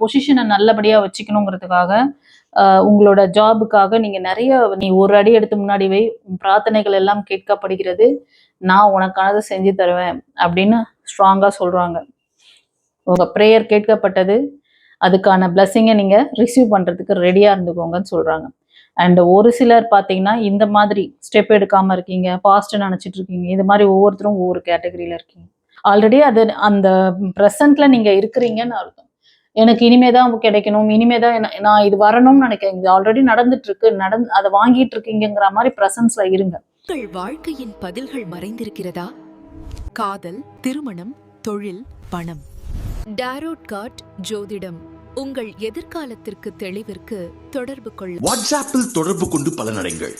பொசிஷனை நல்லபடியா வச்சுக்கணுங்கிறதுக்காக உங்களோட ஜாபுக்காக நீங்க நிறைய நீ ஒரு அடி எடுத்து முன்னாடி வை, பிரார்த்தனைகள் எல்லாம் கேட்கப்படுகிறது, நான் உனக்கானதை செஞ்சு தருவேன் அப்படின்னு ஸ்ட்ராங்கா சொல்றாங்க. உங்க ப்ரேயர் கேட்கப்பட்டது, அதுக்கான பிளஸ்ஸிங்கை நீங்க ரிசீவ் பண்றதுக்கு ரெடியா இருந்துக்கோங்கன்னு சொல்றாங்க. அண்ட் ஒரு சிலர் பார்த்தீங்கன்னா இந்த மாதிரி ஸ்டெப் எடுக்காம இருக்கீங்க, பாஸ்ட் நினைச்சிட்டு இருக்கீங்க. இது மாதிரி ஒவ்வொருத்தரும் ஒவ்வொரு கேட்டகரியில இருக்கீங்க. ஆல்ரெடி அது அந்த ப்ரெசன்ட்ல நீங்க இருக்கிறீங்கன்னு அர்த்தம். எனக்கு இனிமேதான் கிடைக்கணும், இனிமேதான் நான் இது வரணும்னு நினைக்கிறேன். இது ஆல்ரெடி நடந்துட்டு இருக்கு, அதை வாங்கிட்டு இருக்கீங்கிற மாதிரி ப்ரெசன்ஸ்ல இருங்க. உங்கள் வாழ்க்கையின் பதில்கள் மறைந்திருக்கிறதா? காதல், திருமணம், தொழில், பணம். டாரோட் கார்ட் ஜோதிடம் உங்கள் எதிர்காலத்திற்கு தெளிவிற்கு தொடர்பு கொள்ள வாட்ஸ்அப்பில் தொடர்பு கொண்டு பலனடைங்கள்.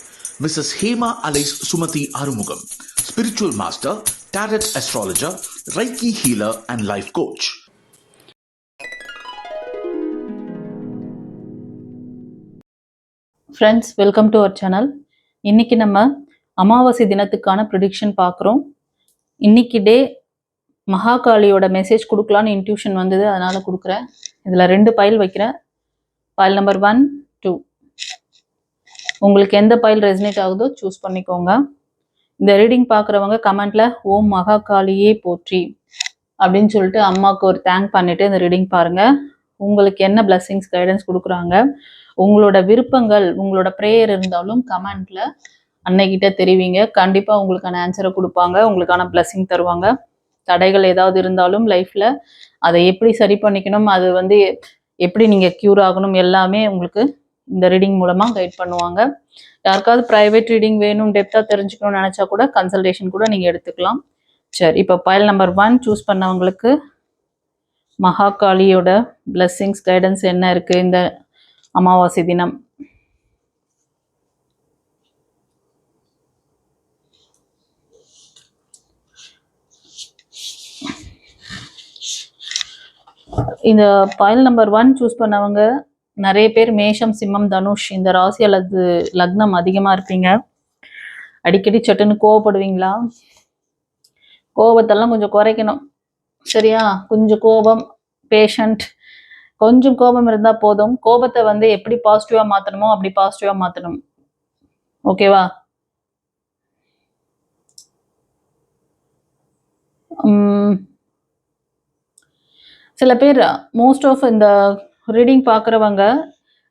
Mrs Hema Alice Sumathi Arumugam, spiritual master, tarot astrologer, reiki healer and life coach. Friends, welcome to our channel. இன்னைக்கு நம்ம அமாவாசை தினத்துக்கான ப்ரிடிக்ஷன் பார்க்குறோம். இன்னைக்கு டே மகாகாளியோட மெசேஜ் கொடுக்கலான்னு இன்ட்யூஷன் வந்தது, அதனால கொடுக்குறேன். இதில் 2 பைல் வைக்கிறேன். File number 1, 2. உங்களுக்கு எந்த பைல் ரெசனேட் ஆகுதோ சூஸ் பண்ணிக்கோங்க. இந்த ரீடிங் பார்க்குறவங்க கமெண்ட்ல ஓம் மகாகாளியே போற்றி அப்படின்னு சொல்லிட்டு அம்மாவுக்கு ஒரு தேங்க் பண்ணிட்டு இந்த ரீடிங் பாருங்க. உங்களுக்கு என்ன பிளஸ்ஸிங்ஸ் கைடன்ஸ் கொடுக்குறாங்க, உங்களோட விருப்பங்கள், உங்களோட ப்ரேயர் இருந்தாலும் கமெண்ட்ல அன்னைக்கிட்ட தெரிவிங்க. கண்டிப்பா உங்களுக்கான ஆன்சரை கொடுப்பாங்க, உங்களுக்கான பிளஸ்ஸிங் தருவாங்க. தடைகள் ஏதாவது இருந்தாலும் லைஃப்ல அதை எப்படி சரி பண்ணிக்கணும், அது எப்படி நீங்க கியூர் ஆகணும், எல்லாமே உங்களுக்கு இந்த ரீடிங் மூலமா கைட் பண்ணுவாங்க. யாருக்காவது பிரைவேட் ரீடிங் வேணும், டெப்தா தெரிஞ்சுக்கணும்னு நினைச்சா கூட கன்சல்டேஷன் கூட நீங்க எடுத்துக்கலாம். சரி, இப்போ பைல் நம்பர் 1 சூஸ் பண்ணவங்களுக்கு மகாகாளியோட பிளஸ்ஸிங்ஸ் கைடன்ஸ் என்ன இருக்கு இந்த அமாவாசை தினம். இந்த பைல் நம்பர் 1 சூஸ் பண்ணவங்க நிறைய பேர் மேஷம், சிம்மம், தனுஷ் இந்த ராசி அல்லது லக்னம் அதிகமா இருப்பீங்க. அடிக்கடி சட்டுன்னு கோவப்படுவீங்களா? கோபத்தெல்லாம் கொஞ்சம் குறைக்கணும், சரியா? கொஞ்சம் கோபம், பேஷண்ட், கொஞ்சம் கோபம் இருந்தா போதும். கோபத்தை எப்படி பாசிட்டிவா மாத்தணுமோ அப்படி பாசிட்டிவா மாத்தணும், ஓகேவா? சில பேர், மோஸ்ட் ஆஃப் இந்த ரீடிங் பார்க்குறவங்க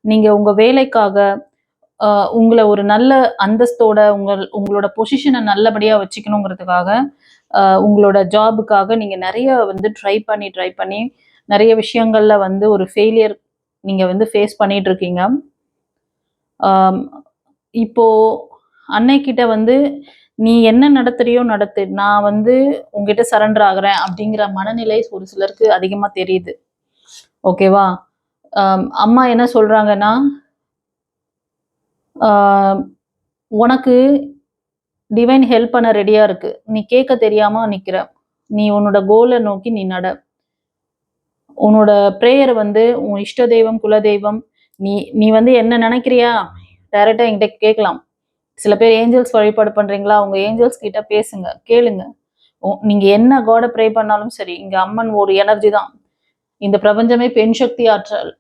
நீங்கள் உங்கள் வேலைக்காக உங்களை ஒரு நல்ல அந்தஸ்தோட உங்களோட பொசிஷனை நல்லபடியாக வச்சுக்கணுங்கிறதுக்காக உங்களோட ஜாபுக்காக நீங்கள் நிறைய ட்ரை பண்ணி நிறைய விஷயங்களில் ஒரு ஃபெயிலியர் நீங்கள் ஃபேஸ் பண்ணிட்டு இருக்கீங்க. இப்போ அன்னைக்கிட்ட நீ என்ன நடத்துறியோ நடத்து, நான் உங்ககிட்ட சரண்டர் ஆகுறேன் அப்படிங்கிற மனநிலை ஒரு சிலருக்கு அதிகமாக தெரியுது, ஓகேவா? அம்மா என்ன சொல்றாங்கன்னா, உனக்கு டிவைன் ஹெல்ப் பண்ண ரெடியா இருக்கு, நீ கேட்க தெரியாம நிக்கிற, நீ உன்னோட கோலை நோக்கி நீ நட. உன்னோட ப்ரேயர் உன் இஷ்ட தெய்வம், குலதெய்வம், நீ நீ என்ன நினைக்கிறியா டைரக்டா என்கிட்ட கேட்கலாம். சில பேர் ஏஞ்சல்ஸ் வழிபாடு பண்றீங்களா, உங்க ஏஞ்சல்ஸ் கிட்ட பேசுங்க, கேளுங்க. நீங்க என்ன காட ப்ரே பண்ணாலும் சரி, இங்க அம்மன் ஒரு எனர்ஜி தான். இந்த பிரபஞ்சமே பெண் சக்தி ஆற்றல்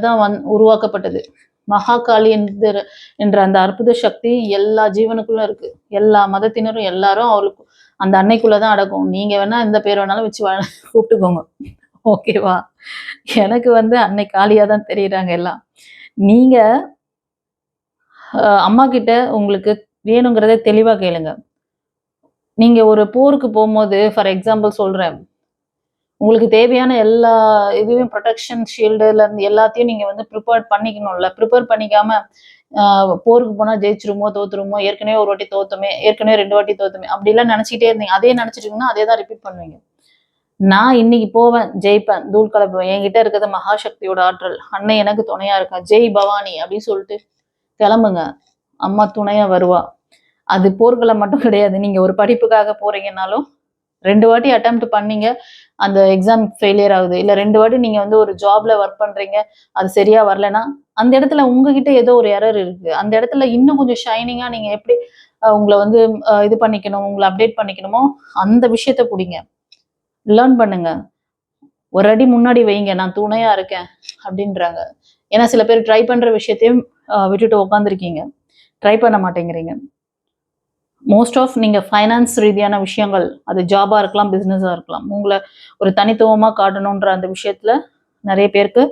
தான் உருவாக்கப்பட்டது. மகாகாளி என்ற அந்த அற்புத சக்தி எல்லா ஜீவனுக்குள்ள இருக்கு. எல்லா மதத்தினரும் எல்லாரும் அவளுக்கு அந்த அன்னைக்குள்ளதான் அடக்கும். நீங்க வேணா எந்த பேர் வேணாலும் வச்சு கூப்பிட்டுக்கோங்க, ஓகேவா? எனக்கு அன்னை காளியா தான் தெரியுறாங்க எல்லாம். நீங்க அம்மா கிட்ட உங்களுக்கு வேணுங்கிறத தெளிவா கேளுங்க. நீங்க ஒரு போருக்கு போகும்போது, ஃபார் எக்ஸாம்பிள் சொல்றேன், உங்களுக்கு தேவையான எல்லா இதுவும் ப்ரொடெக்ஷன் ஷீல்டுல இருந்து எல்லாத்தையும் நீங்க ப்ரிப்பேர் பண்ணிக்கணும்ல. ப்ரிப்பேர் பண்ணிக்காம போருக்கு போனா ஜெயிச்சிருமோ தோத்துருமோ, ஏற்கனவே ஒரு வாட்டி தோத்துமே, ஏற்கனவே 2 வாட்டி தோத்துமே அப்படிலாம் நினைச்சிட்டே இருந்தீங்க. அதே நினைச்சிட்டீங்கன்னா அதே தான் ரிப்பீட் பண்ணுவீங்க. நான் இன்னைக்கு போவேன், ஜெயிப்பேன், தூள் கலப்புவேன், என்கிட்ட இருக்கிறது மகாசக்தியோட ஆற்றல், அன்னை எனக்கு துணையா இருக்கா, ஜெய் பவானி அப்படின்னு சொல்லிட்டு கிளம்புங்க, அம்மா துணையா வருவா. அது போர்க்களம் மட்டும் கிடையாது. நீங்க ஒரு படிப்புக்காக போறீங்கன்னாலும் 2 வாட்டி அட்டெம்ப்ட் பண்ணீங்க, அந்த எக்ஸாம் ஃபெயிலியர் ஆகுது, இல்ல 2 வாட்டி நீங்க ஒரு ஜாப்ல ஒர்க் பண்றீங்க, அது சரியா வரலன்னா அந்த இடத்துல உங்ககிட்ட ஏதோ ஒரு எரர் இருக்கு. அந்த இடத்துல இன்னும் கொஞ்சம் ஷைனிங்கா நீங்க எப்படி உங்களை இது பண்ணிக்கணும், உங்களை அப்டேட் பண்ணிக்கணுமோ அந்த விஷயத்த புடிங்க, லேர்ன் பண்ணுங்க. ஒரு அடி முன்னாடி வைங்க, நான் துணையா இருக்கேன் அப்படின்றாங்க. ஏன்னா சில பேர் ட்ரை பண்ற விஷயத்தையும் விட்டுட்டு உட்காந்துருக்கீங்க, ட்ரை பண்ண மாட்டேங்கிறீங்க. மோஸ்ட் ஆஃப் நீங்க ஃபைனான்ஸ் ரீதியான விஷயங்கள், அது ஜாபா இருக்கலாம், பிசினஸா இருக்கலாம், உங்களை ஒரு தனித்துவமா காட்டணுன்ற அந்த விஷயத்துல நிறைய பேருக்கு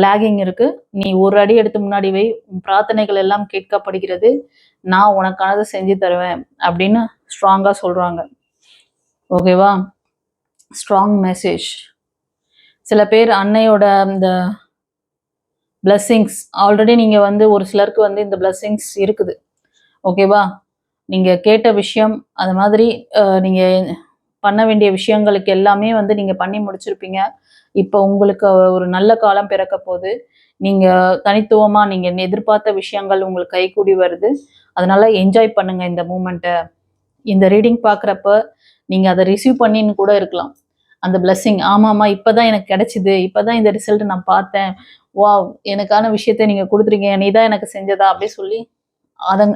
லேகிங் இருக்கு. நீ ஒரு அடி எடுத்து முன்னாடி வை, உன் பிரார்த்தனைகள் எல்லாம் கேட்கப்படுகிறது, நான் உனக்கானதை செஞ்சு தருவேன் அப்படின்னு ஸ்ட்ராங்கா சொல்றாங்க. ஓகேவா? Strong message. சில பேர் அன்னையோட இந்த பிளெஸ்ஸிங்ஸ் ஆல்ரெடி நீங்க வந்து ஒரு சிலருக்கு வந்து இந்த பிளெஸ்ஸிங்ஸ் இருக்குது. ஓகேவா? நீங்க கேட்ட விஷயம் அது மாதிரி நீங்க பண்ண வேண்டிய விஷயங்களுக்கு எல்லாமே வந்து நீங்க பண்ணி முடிச்சிருப்பீங்க. இப்போ உங்களுக்கு ஒரு நல்ல காலம் பிறக்க போகுது. நீங்க தனித்துவமா நீங்க எதிர்பார்த்த விஷயங்கள் உங்களுக்கு கைகூடி வருது. அதனால என்ஜாய் பண்ணுங்க இந்த மூமெண்ட்டை. இந்த ரீடிங் பார்க்குறப்ப நீங்க அதை ரிசீவ் பண்ணின்னு கூட இருக்கலாம். அந்த பிளெஸ்ஸிங், ஆமாம்மா இப்பதான் எனக்கு கிடைச்சிது, இப்பதான் இந்த ரிசல்ட் நான் பார்த்தேன், வாவ் எனக்கான விஷயத்த நீங்க கொடுத்துருக்கீங்க, நீ தான் எனக்கு செஞ்சதா அப்படி சொல்லி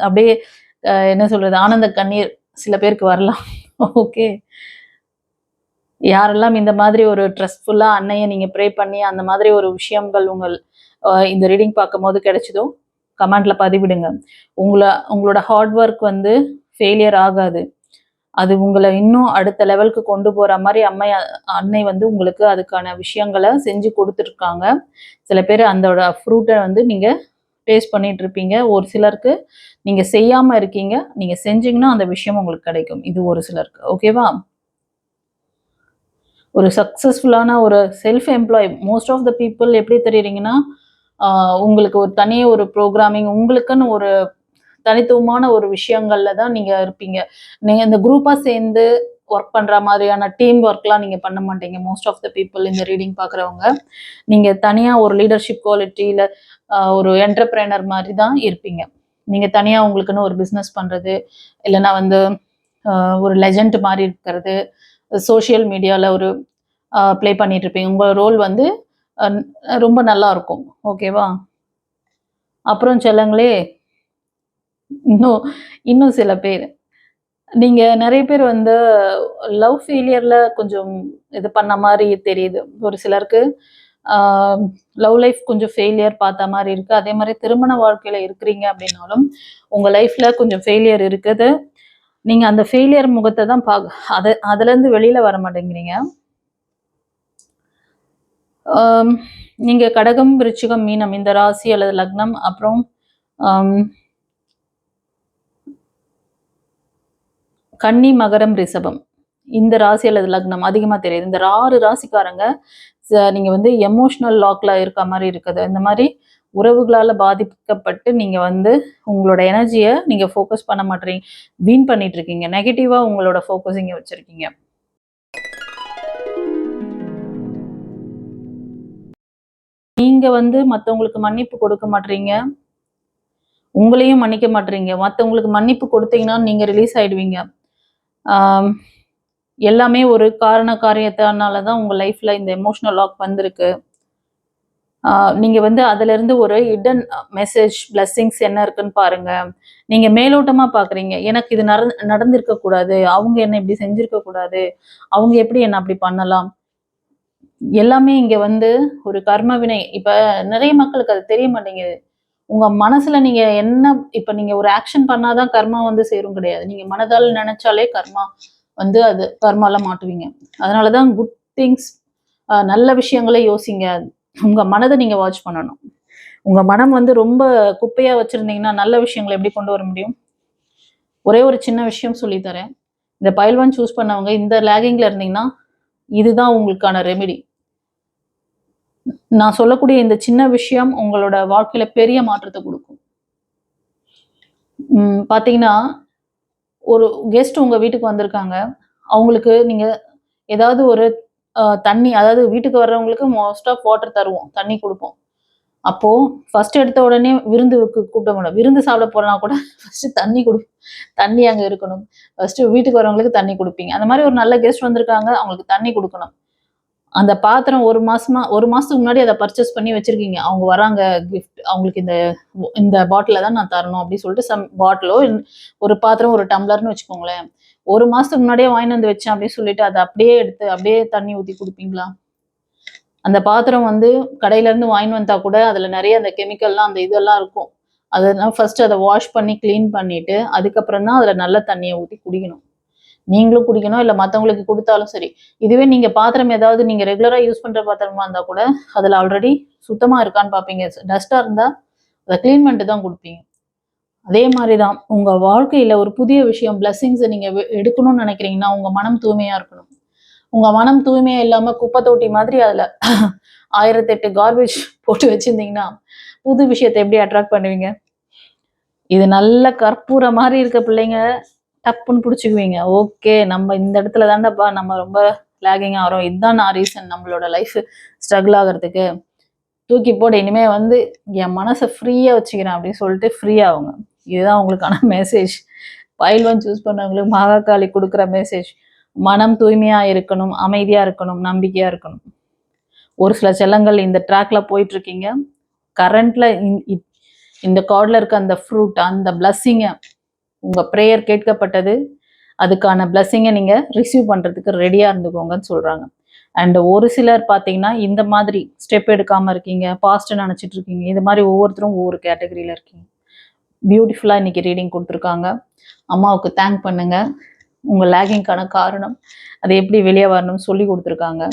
அப்படியே என்ன சொல்றது, ஆனந்த கண்ணீர் சில பேருக்கு வரலாம். ஓகே, யாரெல்லாம் இந்த மாதிரி ஒரு ட்ரஸ்ட்ஃபுல்லா அன்னையை நீங்க ப்ரே பண்ணி அந்த மாதிரி ஒரு விஷயங்கள் உங்கள் இந்த ரீடிங் பார்க்கும் போது கிடைச்சதோ கமெண்ட்ல பதிவிடுங்க. உங்களோட ஹார்ட் ஒர்க் வந்து ஃபெயிலியர் ஆகாது. அது உங்களை இன்னும் அடுத்த லெவலுக்கு கொண்டு போற மாதிரி அன்னை வந்து உங்களுக்கு அதுக்கான விஷயங்களை செஞ்சு கொடுத்துருக்காங்க. சில பேர் அதோட ஃப்ரூட்டை வந்து நீங்க டேஸ்ட் பண்ணிட்டு இருப்பீங்க. ஒரு சிலருக்கு நீங்க செய்யாம இருக்கீங்க, நீங்க செஞ்சீங்கன்னா அந்த விஷயம் உங்களுக்கு கிடைக்கும். இது ஒரு சிலருக்கு. ஓகேவா? ஒரு சக்சஸ்ஃபுல்லான ஒரு self employ most of the people எப்படி தெரியுறீங்கன்னா, உங்களுக்கு ஒரு தனியே ஒரு ப்ரோக்ராமிங், உங்களுக்குன்னு ஒரு தனித்துவமான ஒரு விஷயங்கள்ல தான் நீங்க இருப்பீங்க. நீங்க இந்த குரூப்பா சேர்ந்து ஒர்க் பண்ற மாதிரியான டீம் ஒர்க்லாம் நீங்க பண்ண மாட்டீங்க. மோஸ்ட் ஆஃப் த பீப்புள் இந்த ரீடிங் பார்க்குறவங்க, நீங்க தனியா ஒரு லீடர்ஷிப் குவாலிட்டியில ஒரு என்டர்பிரைனர் மாதிரி தான் இருப்பீங்க. நீங்க தனியா உங்களுக்குன்னு ஒரு பிஸ்னஸ் பண்றது, இல்லைன்னா வந்து ஒரு லெஜண்ட் மாதிரி இருக்கிறது, சோஷியல் மீடியாவில் ஒரு ப்ளே பண்ணிட்டு இருப்பீங்க. உங்கள் ரோல் வந்து ரொம்ப நல்லா இருக்கும். ஓகேவா? அப்புறம் செல்லங்களே, இன்னும் சில பேர், நீங்க நிறைய பேர் வந்து லவ் ஃபெயிலியர்ல கொஞ்சம் இது பண்ண மாதிரி தெரியுது. ஒரு சிலருக்கு லவ் லைஃப் கொஞ்சம் ஃபெயிலியர் பார்த்த மாதிரி இருக்கு. அதே மாதிரி திருமண வாழ்க்கையில இருக்கிறீங்க அப்படின்னாலும் உங்க லைஃப்ல கொஞ்சம் ஃபெயிலியர் இருக்குது. நீங்க அந்த ஃபெயிலியர் முகத்தை தான் அதுல இருந்து வெளியில வர மாட்டேங்கிறீங்க. நீங்க கடகம், விருச்சிகம், மீனம் இந்த ராசி அல்லது லக்னம், அப்புறம் கன்னி, மகரம், ரிஷபம் இந்த ராசி அல்லது லக்னம் அதிகமா தெரியுது. இந்த 6 ராசிக்காரங்க நீங்க வந்து எமோஷனல் லாக்ல இருக்க மாதிரி இருக்குது. இந்த மாதிரி உறவுகளால பாதிக்கப்பட்டு நீங்க வந்து உங்களோட எனர்ஜியை நீங்க ஃபோக்கஸ் பண்ண மாட்டீங்க, வீண் பண்ணிட்டு இருக்கீங்க. நெகட்டிவா உங்களோட ஃபோக்கஸிங்க வச்சிருக்கீங்க. நீங்க வந்து மற்றவங்களுக்கு மன்னிப்பு கொடுக்க மாட்டீங்க, உங்களையும் மன்னிக்க மாட்டீங்க. மற்றவங்களுக்கு மன்னிப்பு கொடுத்தீங்கன்னா நீங்க ரிலீஸ் ஆயிடுவீங்க. எல்லாமே ஒரு காரியத்தினால தான் உங்க லைஃப்ல இந்த எமோஷனல் லாக் வந்திருக்கு. நீங்க வந்து அதுல இருந்து ஒரு ஹிடன் மெசேஜ் பிளெஸிங்ஸ் என்ன இருக்குன்னு பாருங்க. நீங்க மேலோட்டமா பாக்குறீங்க, எனக்கு இது நடந்திருக்க கூடாது, அவங்க என்ன இப்படி செஞ்சிருக்க கூடாது, அவங்க எப்படி என்ன அப்படி பண்ணலாம். எல்லாமே இங்க வந்து ஒரு கர்ம வினை. இப்ப நிறைய மக்களுக்கு அது தெரிய மாட்டேங்குது. உங்க மனசுல நீங்க என்ன, இப்ப நீங்க ஒரு ஆக்ஷன் பண்ணாதான் கர்மா வந்து சேரும் கிடையாது. நீங்க மனதால் நினைச்சாலே கர்மா வந்து அது கர்மால மாட்டுவீங்க. அதனாலதான் குட் திங்ஸ், நல்ல விஷயங்களை யோசிங்க. உங்க மனதை நீங்க வாட்ச் பண்ணணும். உங்க மனம் வந்து ரொம்ப குப்பையா வச்சிருந்தீங்கன்னா நல்ல விஷயங்களை எப்படி கொண்டு வர முடியும்? ஒரே ஒரு சின்ன விஷயம் சொல்லி தரேன். இந்த பைல்வான் சூஸ் பண்ணவங்க இந்த லேகிங்ல இருந்தீங்கன்னா இதுதான் உங்களுக்கான ரெமிடி. நான் சொல்லக்கூடிய இந்த சின்ன விஷயம் உங்களோட வாழ்க்கையில பெரிய மாற்றத்தை கொடுக்கும். பாத்தீங்கன்னா, ஒரு கெஸ்ட் உங்க வீட்டுக்கு வந்திருக்காங்க. அவங்களுக்கு நீங்க ஏதாவது ஒரு தண்ணி, அதாவது வீட்டுக்கு வர்றவங்களுக்கு மோஸ்ட் ஆஃப் வாட்டர் தருவோம், தண்ணி கொடுப்போம். அப்போ ஃபர்ஸ்ட் எடுத்த உடனே விருந்துக்கு கூப்பிட மாட்டோம். விருந்து சாப்பிட போனா கூட ஃபர்ஸ்ட் தண்ணி அங்க இருக்கணும். ஃபர்ஸ்ட் வீட்டுக்கு வரவங்களுக்கு தண்ணி கொடுப்பீங்க. அந்த மாதிரி ஒரு நல்ல கெஸ்ட் வந்திருக்காங்க, அவங்களுக்கு தண்ணி கொடுக்கணும். அந்த பாத்திரம் ஒரு மாசத்துக்கு முன்னாடி அதை பர்ச்சேஸ் பண்ணி வச்சிருக்கீங்க. அவங்க வராங்க கிஃப்ட், அவங்களுக்கு இந்த பாட்டில தான் நான் தரணும் அப்படின்னு சொல்லிட்டு சம் பாட்டிலோ ஒரு பாத்திரம் ஒரு டம்ளர்னு வச்சுக்கோங்களேன். ஒரு மாசத்துக்கு முன்னாடியே வாங்கிட்டு வந்து வச்சேன் அப்படின்னு சொல்லிட்டு அதை அப்படியே எடுத்து அப்படியே தண்ணி ஊத்தி குடுப்பீங்களா? அந்த பாத்திரம் வந்து கடையில இருந்து வாங்கி வந்தா கூட அதுல நிறைய அந்த கெமிக்கல்லாம் அந்த இதெல்லாம் இருக்கும். அதெல்லாம் ஃபர்ஸ்ட் அதை வாஷ் பண்ணி க்ளீன் பண்ணிட்டு அதுக்கப்புறம் தான் அதுல நல்ல தண்ணியை ஊற்றி குடிக்கணும். நீங்களும் குடிக்கணும், இல்லை மற்றவங்களுக்கு கொடுத்தாலும் சரி. இதுவே நீங்க பாத்திரம் ஏதாவது நீங்க ரெகுலரா யூஸ் பண்ற பாத்திரமா இருந்தா கூட அதுல ஆல்ரெடி சுத்தமா இருக்கான்னு பார்ப்பீங்க. டஸ்டா இருந்தா அதை க்ளீன் பண்ணிட்டு தான் கொடுப்பீங்க. அதே மாதிரிதான் உங்க வாழ்க்கையில ஒரு புதிய விஷயம் பிளஸ்ஸிங்ஸை நீங்க எடுக்கணும்னு நினைக்கிறீங்கன்னா உங்க மனம் தூய்மையா இருக்கணும். உங்க மனம் தூய்மையா இல்லாம குப்பை தொட்டி மாதிரி அதுல 1008 கார்பேஜ் போட்டு வச்சிருந்தீங்கன்னா புது விஷயத்தை எப்படி அட்ராக்ட் பண்ணுவீங்க? இது நல்ல கற்பூர மாதிரி இருக்க பிள்ளைங்க டப்புன்னு பிடிச்சிக்குவீங்க. ஓகே, நம்ம இந்த இடத்துல தாண்டப்பா நம்ம ரொம்ப லேகிங் ஆகிறோம், இதுதான் நான் ரீசன் நம்மளோட லைஃப் ஸ்ட்ரகிள் ஆகிறதுக்கு, தூக்கி போட இனிமே வந்து என் மனசை ஃப்ரீயா வச்சுக்கிறேன் அப்படின்னு சொல்லிட்டு ஃப்ரீ ஆகுங்க. இதுதான் உங்களுக்கான மெசேஜ். பைல் 1 சூஸ் பண்ணவங்களுக்கு மகாகாளி கொடுக்குற மெசேஜ். மனம் தூய்மையா இருக்கணும், அமைதியா இருக்கணும், நம்பிக்கையா இருக்கணும். ஒரு சில செல்லங்கள் இந்த ட்ராக்ல போயிட்டு இருக்கீங்க. கரண்ட்ல இந்த கார்ட்ல இருக்க அந்த ஃப்ரூட், அந்த பிளஸ்ஸிங்கை, உங்க ப்ரேயர் கேட்கப்பட்டது, அதுக்கான பிளஸ்ஸிங்கை நீங்க ரிசீவ் பண்றதுக்கு ரெடியா இருந்துக்கோங்கன்னு சொல்றாங்க. அண்ட் ஒரு சிலர் பார்த்தீங்கன்னா இந்த மாதிரி ஸ்டெப் எடுக்காம இருக்கீங்க, பாஸ்ட் நினைச்சிட்டு இருக்கீங்க. இது மாதிரி ஒவ்வொருத்தரும் ஒவ்வொரு கேட்டகரியில இருக்கீங்க. பியூட்டிஃபுல்லா இன்னைக்கு ரீடிங் கொடுத்துருக்காங்க. அம்மாவுக்கு தேங்க் பண்ணுங்க. உங்க லேகிங்கான காரணம், அதை எப்படி வெளியே வரணும்னு சொல்லி கொடுத்துருக்காங்க.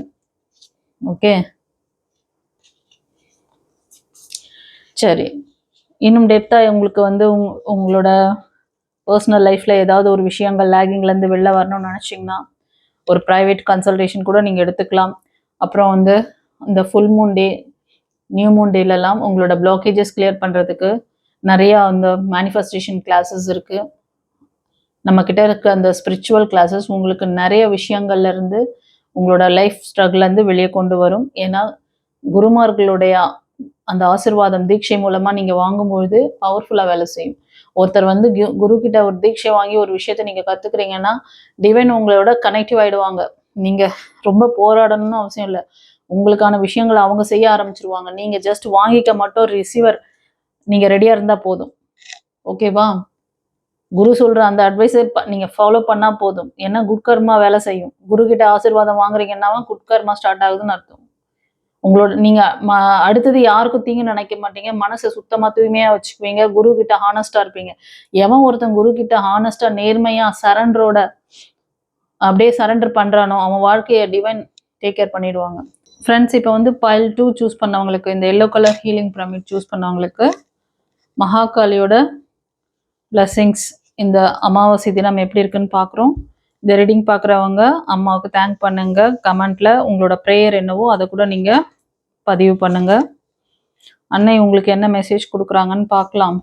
ஓகே, சரி. இன்னும் டெப்தா உங்களுக்கு வந்து உங்களோட பர்சனல் லைஃப்ல ஏதாவது ஒரு விஷயங்கள் லேகிங்ல இருந்து வெளில வரணும்னு நினைச்சீங்கன்னா ஒரு ப்ரைவேட் கன்சல்டேஷன் கூட நீங்க எடுத்துக்கலாம். அப்புறம் வந்து இந்த full moon day, new moon டேலெல்லாம் உங்களோட பிளாக்கேஜஸ் கிளியர் பண்றதுக்கு நிறைய அந்த மேனிஃபெஸ்டேஷன் கிளாஸஸ் இருக்கு. நம்ம கிட்ட இருக்க அந்த ஸ்பிரிச்சுவல் கிளாஸஸ் உங்களுக்கு நிறைய விஷயங்கள்ல இருந்து உங்களோட லைஃப் ஸ்ட்ரகிள்ல இருந்து வெளியே கொண்டு வரும். ஏன்னா குருமார்களுடைய அந்த ஆசிர்வாதம் தீட்சை மூலமா நீங்க வாங்கும்போது பவர்ஃபுல்லா வேலை செய்யும். ஒருத்தர் வந்து குரு கிட்ட ஒரு தீட்சை வாங்கி ஒரு விஷயத்த நீங்க கத்துக்கிறீங்கன்னா டிவைன் உங்களோட கனெக்டிவ் ஆயிடுவாங்க. நீங்க ரொம்ப போராடணும்னு அவசியம் இல்லை. உங்களுக்கான விஷயங்களை அவங்க செய்ய ஆரம்பிச்சிருவாங்க. நீங்க ஜஸ்ட் வாங்கிக்க மட்டும் ரிசீவர் நீங்க ரெடியா இருந்தா போதும். ஓகேவா? குரு சொல்ற அந்த அட்வைஸை நீங்க ஃபாலோ பண்ணா போதும். ஏன்னா குட்கர்மா வேலை செய்யும். குரு கிட்ட ஆசீர்வாதம் வாங்குறீங்கன்னா குட்கர்மா ஸ்டார்ட் ஆகுதுன்னு அர்த்தம். உங்களோட நீங்க அடுத்தது யாருக்கும் தீங்கு நினைக்க மாட்டீங்க. மனசை சுத்தமா தூய்மையா வச்சுக்குவீங்க. குரு கிட்ட ஹானஸ்டா இருப்பீங்க. எவன் ஒருத்தன் குரு கிட்ட ஹானஸ்டா நேர்மையா சரண்டரோட அப்படியே சரண்டர் பண்றானோ அவன் வாழ்க்கையை டிவைன் டேக் கேர் பண்ணிடுவாங்க. ஃப்ரெண்ட்ஸ், இப்போ வந்து பைல் 2 சூஸ் பண்ணவங்களுக்கு, இந்த yellow colour healing pyramid choose பண்ணவங்களுக்கு மகாகாளியோட பிளஸ்ஸிங்ஸ் இந்த அமாவாசை தினம் எப்படி இருக்குன்னு பார்க்குறோம். இந்த ரீடிங் பார்க்குறவங்க அம்மாவுக்கு தேங்க் பண்ணுங்க. கமெண்ட்ல உங்களோட ப்ரேயர் என்னவோ அதை கூட நீங்க பதிவு பண்ணுங்க. அன்னை உங்களுக்கு என்ன மெசேஜ் கொடுக்குறாங்கன்னு பார்க்கலாம்.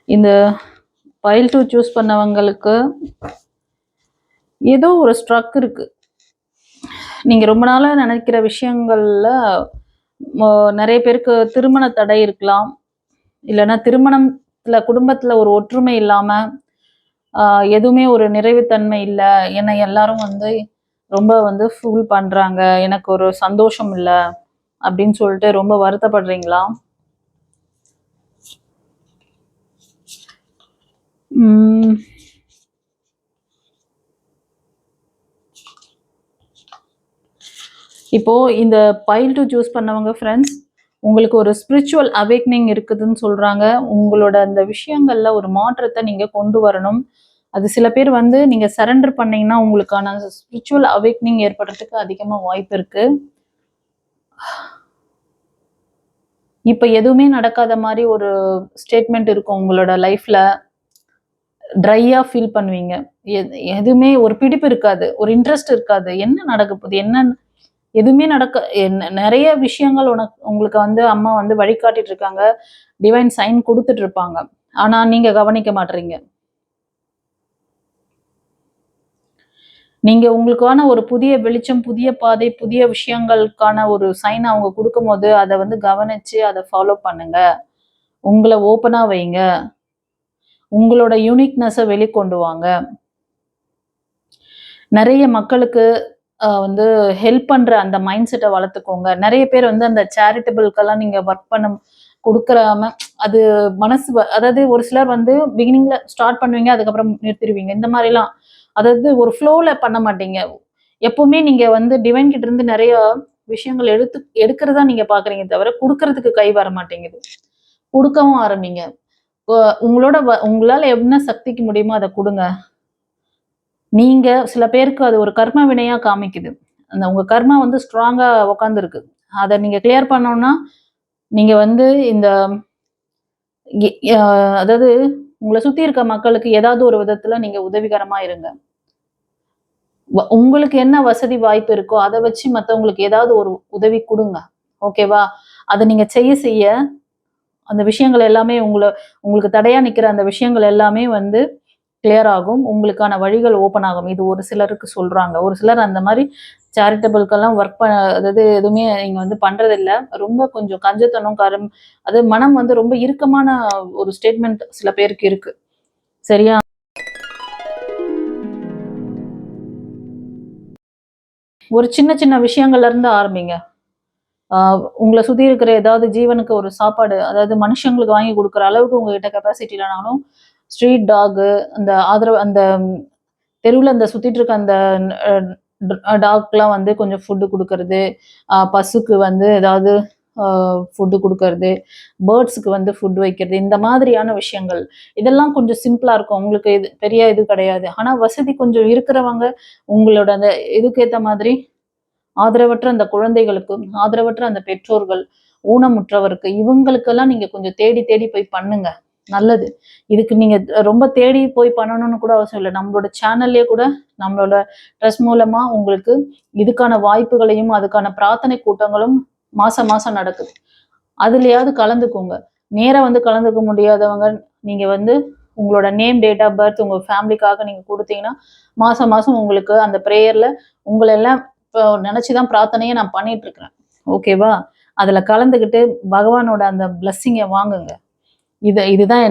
இந்த பைல் 2 சூஸ் பண்ணவங்களுக்கு ஏதோ ஒரு ஸ்ட்ரக் இருக்கு. நீங்க ரொம்ப நாளா நினைக்கிற விஷயங்கள்ல நிறைய பேருக்கு திருமண தடை இருக்கலாம். இல்லைன்னா திருமணத்துல குடும்பத்துல ஒரு ஒற்றுமை இல்லாம எதுவுமே ஒரு நிறைவுத்தன்மை இல்லை. ஏன்னா எல்லாரும் வந்து ரொம்ப வந்து ஃபுல் பண்றாங்க, எனக்கு ஒரு சந்தோஷம் இல்லை அப்படின்னு சொல்லிட்டு ரொம்ப வருத்தப்படுறீங்களா? இப்போ இந்த பைல் 2 சூஸ் பண்ணவங்க ஃப்ரெண்ட்ஸ், உங்களுக்கு ஒரு ஸ்பிரிச்சுவல் அவேக்னிங் இருக்குதுன்னு சொல்றாங்க. உங்களோட அந்த விஷயங்கள்ல ஒரு மாற்றத்தை நீங்க கொண்டு வரணும். அது சில பேர் வந்து நீங்க சரண்டர் பண்ணீங்கன்னா உங்களுக்கான ஸ்பிரிச்சுவல் அவேக்னிங் ஏற்படுறதுக்கு அதிகமா வாய்ப்பு இருக்கு. இப்ப எதுவுமே நடக்காத மாதிரி ஒரு ஸ்டேட்மெண்ட் இருக்கும் உங்களோட லைஃப்ல. ட்ரையா ஃபீல் பண்ணுவீங்க. எதுவுமே ஒரு பிடிப்பு இருக்காது, ஒரு இன்ட்ரெஸ்ட் இருக்காது. என்ன நடக்க போகுது, என்ன எதுவுமே நிறைய விஷயங்கள் உங்களுக்கு வந்து அம்மா வந்து வழிகாட்டிட்டு இருக்காங்க, டிவைன் சைன் கொடுத்துட்டு இருப்பாங்க. ஆனா நீங்க கவனிக்க மாட்டீங்க. நீங்க உங்களுக்கான ஒரு புதிய வெளிச்சம், புதிய பாதை, புதிய விஷயங்களுக்கான ஒரு சைன் அவங்க கொடுக்கும் போது அதை வந்து கவனிச்சு அதை ஃபாலோ பண்ணுங்க. உங்களை ஓப்பனா வைங்க. உங்களோட யூனிக்னஸை வெளிக்கொண்டு வாங்க. நிறைய மக்களுக்கு வந்து ஹெல்ப் பண்ற அந்த மைண்ட் செட்டை வளர்த்துக்கோங்க. நிறைய பேர் வந்து அந்த சேரிட்டபிள்க்கெல்லாம் நீங்க ஒர்க் பண்ண கொடுக்குறாம அது மனசு அதாவது ஒரு சிலர் வந்து பிகினிங்ல ஸ்டார்ட் பண்ணுவீங்க, அதுக்கப்புறம் நிறுத்திடுவீங்க. இந்த மாதிரிலாம் அதாவது ஒரு ஃப்ளோல பண்ண மாட்டீங்க. எப்பவுமே நீங்க வந்து டிவைன் கிட்ட இருந்து நிறைய விஷயங்கள் எடுக்கிறதா நீங்க பாக்குறீங்க தவிர கொடுக்கறதுக்கு கை வர மாட்டேங்குது. கொடுக்கவும் ஆரம்பிங்க. உங்களால என்ன சக்திக்கு முடியுமோ அதை கொடுங்க. நீங்க சில பேருக்கு அது ஒரு கர்ம வினையா காமிக்குது. அந்த உங்க கர்மா வந்து ஸ்ட்ராங்கா உட்கார்ந்துருக்கு. அதை நீங்க கிளியர் பண்ணணும்னா நீங்க வந்து இந்த அதாவது உங்களை சுத்தி இருக்க மக்களுக்கு ஏதாவது ஒரு விதத்துல நீங்க உதவிகரமா இருங்க. உங்களுக்கு என்ன வசதி வாய்ப்பு இருக்கோ அதை வச்சு மத்தவங்களுக்கு ஏதாவது ஒரு உதவி கொடுங்க. ஓகேவா? அதை நீங்க செய்ய செய்ய அந்த விஷயங்கள் எல்லாமே உங்களுக்கு தடையா நிக்கிற அந்த விஷயங்கள் எல்லாமே வந்து கிளியர் ஆகும். உங்களுக்கான வழிகள் ஓப்பன் ஆகும். இது ஒரு சிலருக்கு சொல்றாங்க. ஒரு சிலர் அந்த மாதிரி சேரிட்டபிள்க்கெல்லாம் அதாவது எதுவுமே நீங்க வந்து பண்றது இல்ல. ரொம்ப கொஞ்சம் கஞ்சத்தனம் அது மனம் வந்து ரொம்ப இறுக்கமான ஒரு ஸ்டேட்மெண்ட் சில பேருக்கு இருக்கு. சரியா? ஒரு சின்ன சின்ன விஷயங்கள்ல இருந்து ஆரம்பிங்க. உங்களை சுத்தி இருக்கிற ஏதாவது ஜீவனுக்கு ஒரு சாப்பாடு, அதாவது மனுஷங்களுக்கு வாங்கி கொடுக்குற அளவுக்கு உங்ககிட்ட கெப்பாசிட்டி இல்லைனாலும் ஸ்ட்ரீட் டாகு, அந்த ஆதரவு அந்த தெருவில் அந்த சுத்திட்டு இருக்க அந்த டாக்லாம் வந்து கொஞ்சம் ஃபுட்டு கொடுக்கறது, பசுக்கு வந்து ஏதாவது ஃபுட்டு கொடுக்கறது, பேர்ட்ஸுக்கு வந்து ஃபுட் வைக்கிறது, இந்த மாதிரியான விஷயங்கள் இதெல்லாம் கொஞ்சம் சிம்பிளா இருக்கும். உங்களுக்கு இது பெரிய இது கிடையாது. ஆனா வசதி கொஞ்சம் இருக்கிறவங்க உங்களோட அந்த இதுக்கேற்ற மாதிரி ஆதரவற்ற அந்த குழந்தைகளுக்கு, ஆதரவற்ற அந்த பெற்றோர்கள், ஊனமுற்றவருக்கு இவங்களுக்கெல்லாம் நீங்க கொஞ்சம் தேடி தேடி போய் பண்ணுங்க. நல்லது. இதுக்கு நீங்க ரொம்ப தேடி போய் பண்ணணும்னு கூட அவசியம் இல்லை. நம்மளோட சேனல்லயே கூட நம்மளோட ட்ரஸ்ட் மூலமா உங்களுக்கு இதுக்கான வாய்ப்புகளையும் அதுக்கான பிரார்த்தனை கூட்டங்களும் மாசம் மாசம் நடக்குது. அதுலயாவது கலந்துக்கோங்க. நேரா வந்து கலந்துக்க முடியாதவங்க நீங்க வந்து உங்களோட நேம், டேட் ஆஃப் பர்த் உங்க ஃபேமிலிக்காக நீங்க கொடுத்தீங்கன்னா மாசம் மாசம் உங்களுக்கு அந்த ப்ரேயர்ல உங்களை எல்லாம் நினைச்சுதான் பிரார்த்தனையே நான் பண்ணிட்டு இருக்கிறேன். ஓகேவா? அதுல கலந்துக்கிட்டு பகவானோட அந்த பிளஸ்ஸிங்கை வாங்குங்க. இதுதான்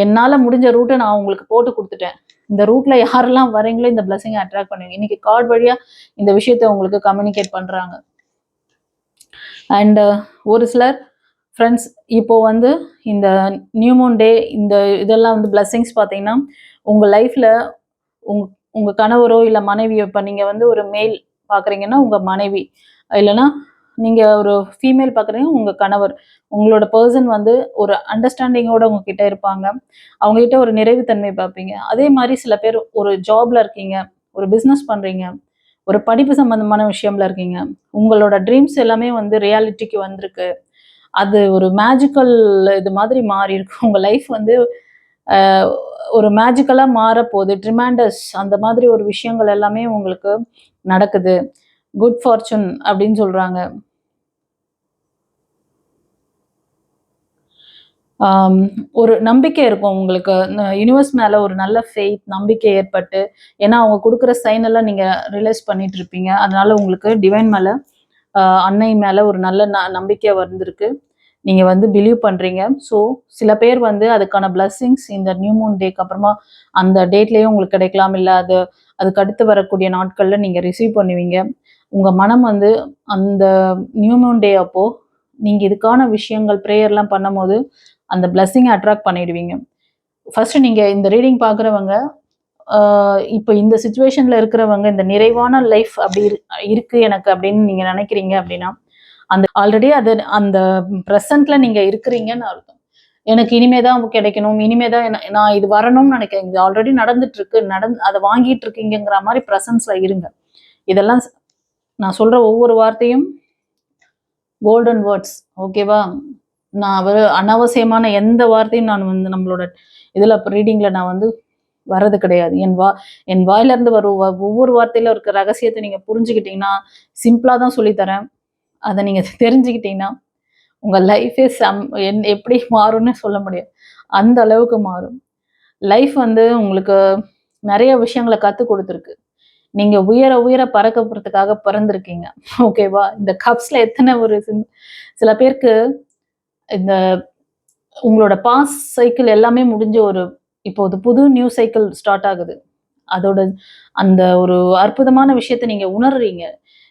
என்னால முடிஞ்ச ரூட்டை நான் உங்களுக்கு போட்டு கொடுத்துட்டேன். இந்த ரூட்ல யாரெல்லாம் வரீங்களோ இந்த பிளஸ்ஸிங்கை அட்ராக்ட் பண்ணுவீங்க. இன்னைக்கு கார்டு வழியா இந்த விஷயத்த உங்களுக்கு கம்யூனிகேட் பண்றாங்க. அண்ட் ஒரு சிலர் ஃப்ரெண்ட்ஸ் இப்போ வந்து இந்த நியூ மூன் டே இந்த இதெல்லாம் வந்து பிளஸ்ஸிங்ஸ் பார்த்தீங்கன்னா உங்க லைஃப்ல உங்க உங்க கணவரோ இல்லை மனைவியோ, இப்போ நீங்க வந்து ஒரு மேல் பார்க்குறீங்கன்னா உங்க மனைவி, இல்லைன்னா நீங்க ஒரு ஃபீமேல் பார்க்குறீங்க உங்க கணவர், உங்களோட பர்சன் வந்து ஒரு அண்டர்ஸ்டாண்டிங்கோட உங்ககிட்ட இருப்பாங்க. அவங்ககிட்ட ஒரு நிறைவுத்தன்மை பார்ப்பீங்க. அதே மாதிரி சில பேர் ஒரு ஜாப்ல இருக்கீங்க, ஒரு பிஸ்னஸ் பண்றீங்க, ஒரு படிப்பு சம்பந்தமான விஷயம்ல இருக்கீங்க, உங்களோட ட்ரீம்ஸ் எல்லாமே வந்து ரியாலிட்டிக்கு வந்திருக்கு. அது ஒரு மேஜிக்கல் இது மாதிரி மாறி இருக்கு. உங்க லைஃப் வந்து ஒரு மேஜிக்கலா மாறப்போகுது. ட்ரிமாண்டஸ் அந்த மாதிரி ஒரு விஷயங்கள் எல்லாமே உங்களுக்கு நடக்குது. குட் ஃபார்ச்சூன் அப்படின்னு சொல்றாங்க. ஒரு நம்பிக்கை இருக்கும் உங்களுக்கு. யூனிவர்ஸ் மேல ஒரு நல்ல ஃபெய்த், நம்பிக்கை ஏற்பட்டு, ஏன்னா அவங்க கொடுக்குற சைன் எல்லாம் நீங்க ரியலைஸ் பண்ணிட்டு இருப்பீங்க. அதனால உங்களுக்கு டிவைன் மேல அன்னை மேல ஒரு நல்ல நம்பிக்கை வந்திருக்கு. நீங்க வந்து பிலீவ் பண்றீங்க. ஸோ சில பேர் வந்து அதுக்கான பிளஸ்ஸிங்ஸ் இந்த நியூ மூன் டேக்கு அப்புறமா அந்த டேட்லயும் உங்களுக்கு கிடைக்கலாம். இல்லை அதுக்கு அடுத்து வரக்கூடிய நாட்கள்ல நீங்க ரிசீவ் பண்ணுவீங்க. உங்க மனம் வந்து அந்த நியூ மூன் டே அப்போ நீங்க இதுக்கான விஷயங்கள் ப்ரேயர்லாம் பண்ணும்போது அந்த பிளஸ்ஸிங்கை அட்ராக்ட் பண்ணிடுவீங்க. ஃபர்ஸ்ட் நீங்க இந்த ரீடிங் பார்க்குறவங்க இப்போ இந்த சுச்சுவேஷன்ல இருக்கிறவங்க இந்த நிறைவான லைஃப் அப்படி இருக்கு எனக்கு அப்படின்னு நீங்க நினைக்கிறீங்க அப்படின்னா அந்த ஆல்ரெடி அது அந்த ப்ரெசன்ட்ல நீங்க இருக்கிறீங்கன்னு அர்த்தம். எனக்கு இனிமேதான் கிடைக்கணும், இனிமேதான் நான் இது வரணும்னு நினைக்கிறேன். இது ஆல்ரெடி நடந்துட்டு இருக்கு, அதை வாங்கிட்டு இருக்கீங்கிற மாதிரி ப்ரெசன்ஸ்ல இருங்க. இதெல்லாம் நான் சொல்ற ஒவ்வொரு வார்த்தையும் கோல்டன் வேர்ட்ஸ். ஓகேவா? நான் அனாவசியமான எந்த வார்த்தையும் நான் வந்து நம்மளோட இதுல ரீடிங்ல நான் வந்து வர்றது கிடையாது. என் வாயில இருந்து வரும் ஒவ்வொரு வார்த்தையில இருக்க ரகசியத்தை நீங்க புரிஞ்சுக்கிட்டீங்கன்னா, சிம்பிளா தான் சொல்லித்தரேன். அதை நீங்க தெரிஞ்சுக்கிட்டீங்கன்னா உங்க லைஃபே எப்படி மாறும்னு சொல்ல முடியாது. அந்த அளவுக்கு மாறும். லைஃப் வந்து உங்களுக்கு நிறைய விஷயங்களை கற்றுக் கொடுத்துருக்கு. நீங்க உயர உயர பறக்க போறதுக்காக பிறந்திருக்கீங்க. ஓகேவா? இந்த கப்ஸ்ல எத்தனை ஒரு சில பேருக்கு இந்த உங்களோட பாஸ் சைக்கிள் எல்லாமே முடிஞ்ச இப்போ ஒரு புது நியூ சைக்கிள் ஸ்டார்ட் ஆகுது. அதோட அந்த ஒரு அற்புதமான விஷயத்தை நீங்க உணர்றீங்க.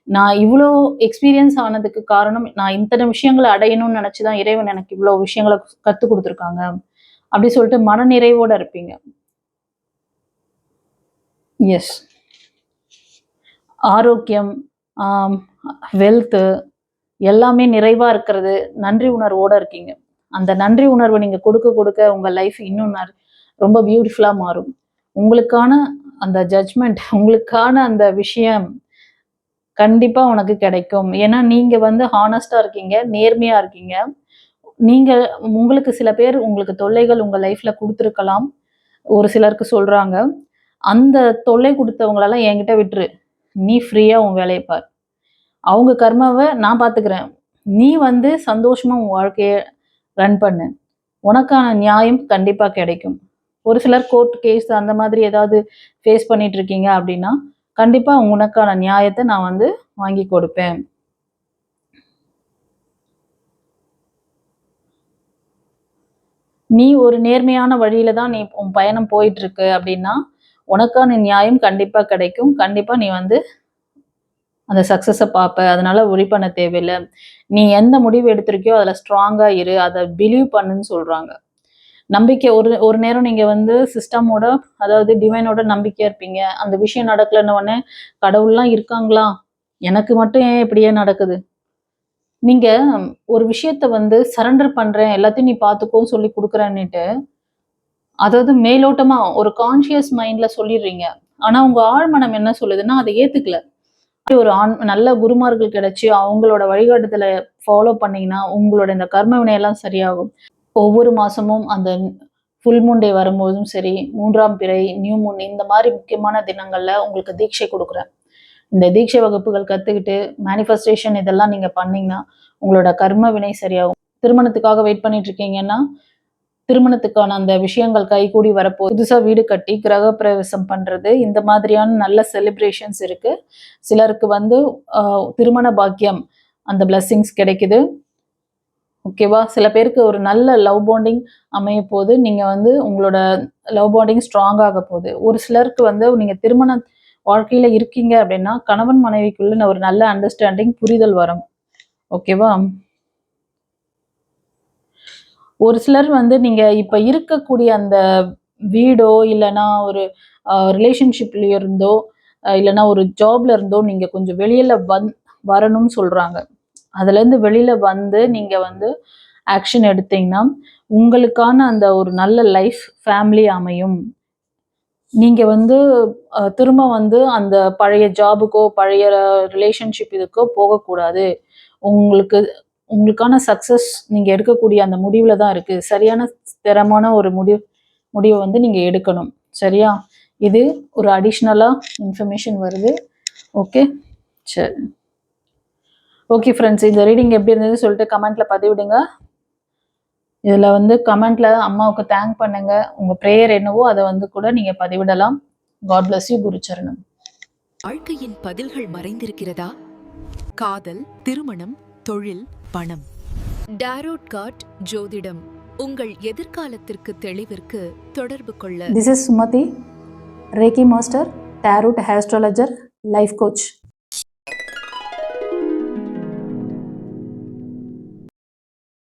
நான் இவ்வளோ எக்ஸ்பீரியன்ஸ் ஆனதுக்கு காரணம் நான் இத்தனை விஷயங்களை அடையணும்னு நினைச்சுதான் இறைவன் எனக்கு இவ்வளோ விஷயங்களை கற்றுக் கொடுத்துருக்காங்க அப்படி சொல்லிட்டு மனநிறைவோட இருப்பீங்க. எஸ், ஆரோக்கியம், வெல்த்து எல்லாமே நிறைவா இருக்கிறது, நன்றி உணர்வோட இருக்கீங்க. அந்த நன்றி உணர்வை நீங்க கொடுக்க கொடுக்க உங்க லைஃப் இன்னும் ரொம்ப பியூட்டிஃபுல்லா மாறும். உங்களுக்கான அந்த ஜட்ஜ்மெண்ட், உங்களுக்கான அந்த விஷயம் கண்டிப்பா உனக்கு கிடைக்கும். ஏன்னா நீங்க வந்து ஹானஸ்டா இருக்கீங்க, நேர்மையா இருக்கீங்க. நீங்க உங்களுக்கு சில பேர் உங்களுக்கு தொல்லைகள் உங்க லைஃப்ல கொடுத்துருக்கலாம். ஒரு சிலருக்கு சொல்றாங்க. அந்த தொல்லை கொடுத்தவங்களெல்லாம் என்கிட்ட விட்டுரு. நீ ஃப்ரீயா உன் வேலைய பார். அவங்க கர்மாவ நான் பார்த்துக்கிறேன். நீ வந்து சந்தோஷமா உன் வாழ்க்கைய ரன் பண்ணு. உனக்கான நியாயம் கண்டிப்பா கிடைக்கும். ஒரு சிலர் கோர்ட் கேஸ் அந்த மாதிரி ஏதாவது ஃபேஸ் பண்ணிட்டு இருக்கீங்க அப்படின்னா, கண்டிப்பா உனக்கான நியாயத்த நான் வந்து வாங்கி கொடுப்பேன். நீ ஒரு நேர்மையான வழியில தான் நீ உன் பயணம் போயிட்டு இருக்கு அப்படின்னா, உனக்கான நியாயம் கண்டிப்பா கிடைக்கும். கண்டிப்பா நீ வந்து அந்த சக்சஸ பார்ப்ப. அதனால ஒரி பண்ண தேவையில்ல. நீ எந்த முடிவு எடுத்திருக்கியோ அதுல ஸ்ட்ராங்கா இரு. அத பிலீவ் பண்ணுன்னு சொல்றாங்க. நம்பிக்கை ஒரு ஒரு நேரம் நீங்க வந்து சிஸ்டமோட, அதாவது டிவைனோட நம்பிக்கையா இருப்பீங்க. அந்த விஷயம் நடக்கலன்ன உடனே கடவுள்லாம் இருக்காங்களா? எனக்கு மட்டும் ஏன் இப்படியே நடக்குது? நீங்க ஒரு விஷயத்த வந்து சரண்டர் பண்றேன், எல்லாத்தையும் நீ பார்த்துக்கோன்னு சொல்லி குடுக்குறேன்னுட்டு, அதாவது மேலோட்டமா ஒரு கான்ஷியஸ் மைண்ட்ல சொல்லிடுறீங்க. ஆனா உங்க ஆழ்மனம் என்ன சொல்லுதுன்னா, அத ஏத்துக்கல. ஒரு நல்ல குருமார்கள் கிடைச்சு அவங்களோட வழிகாட்டுதல ஃபாலோ பண்ணீங்கன்னா, உங்களோட இந்த கர்ம வினையெல்லாம் சரியாகும். ஒவ்வொரு மாசமும் அந்த ஃபுல் மூன் டே வரும்போதும் சரி, 3ஆம் பிறை, நியூ மூன் இந்த மாரி முக்கியமான தினங்கள்ல உங்களுக்கு தீட்சை குடுக்குறேன். இந்த தீட்சை வகுப்புகள் கத்துக்கிட்டு, மேனிஃபெஸ்டேஷன் இதெல்லாம் நீங்க பண்ணீங்கன்னா, உங்களோட கர்ம வினை சரியாகும். திருமணத்துக்காக வெயிட் பண்ணிட்டு இருக்கீங்கன்னா, திருமணத்துக்கான அந்த விஷயங்கள் கைகூடி வரப்போகுது. புதுசா வீடு கட்டி கிரகப்பிரவேசம் பண்றது, இந்த மாதிரியான நல்ல செலிப்ரேஷன்ஸ் இருக்கு. சிலருக்கு வந்து திருமண பாக்கியம் அந்த பிளெஸ்ஸிங்ஸ் கிடைக்குது. ஓகேவா? சில பேருக்கு ஒரு நல்ல லவ் பாண்டிங் அமையப்போது. நீங்க வந்து உங்களோட லவ் பாண்டிங் ஸ்ட்ராங் ஆகப்போகுது. ஒரு சிலருக்கு வந்து நீங்க திருமண வாழ்க்கையில இருக்கீங்க அப்படின்னா, கணவன் மனைவிக்குள்ள ஒரு நல்ல அண்டர்ஸ்டாண்டிங், புரிதல் வரும். ஓகேவா? ஒரு சிலர் வந்து நீங்க இப்ப இருக்கக்கூடிய அந்த வீடோ, இல்லன்னா ஒரு ரிலேஷன்ஷிப்லயோ இருந்தோ, இல்லன்னா ஒரு ஜாப்ல இருந்தோ நீங்க கொஞ்சம் வெளியில வரணும்னு சொல்றாங்க. அதுலேருந்து வெளியில வந்து நீங்க வந்து ஆக்ஷன் எடுத்தீங்கன்னா, உங்களுக்கான அந்த ஒரு நல்ல லைஃப், ஃபேமிலி அமையும். நீங்க வந்து திரும்ப வந்து அந்த பழைய ஜாபுக்கோ, பழைய ரிலேஷன்ஷிப் இதுக்கோ போகக்கூடாது. உங்களுக்கு உங்களுக்கான சக்சஸ் நீங்க எடுக்கக்கூடிய அந்த முடிவுல தான் இருக்கு. சரியான ஸ்திரமான ஒரு முடிவ வந்து நீங்க எடுக்கணும். சரியா? இது ஒரு அடிஷனலா இன்ஃபர்மேஷன் வருது. ஓகே. சரி. ஓகே ஃப்ரெண்ட்ஸ், இந்த ரீடிங் எப்படி இருந்ததுன்னு சொல்லிட்டு கமெண்ட்ல பதிவிடுங்க. இதுல வந்து கமெண்ட்ல அம்மாவுக்கு தேங்க் பண்ணுங்க. உங்க பிரேயர் என்னவோ அதை வந்து கூட நீங்க பதிவிடலாம். God bless you. குருச்சரணம். வாழ்க்கையின் பதில்கள் மறைந்திருக்கிறதா? காதல், திருமணம், தொழில், பணம். டாரோட் கார்ட் ஜோதிடம் உங்கள் எதிர்காலத்திற்கு தெளிவிற்கு தொடர்பு கொள்ள. This is Sumati, Reiki Master, Tarot Astrologer, Life Coach.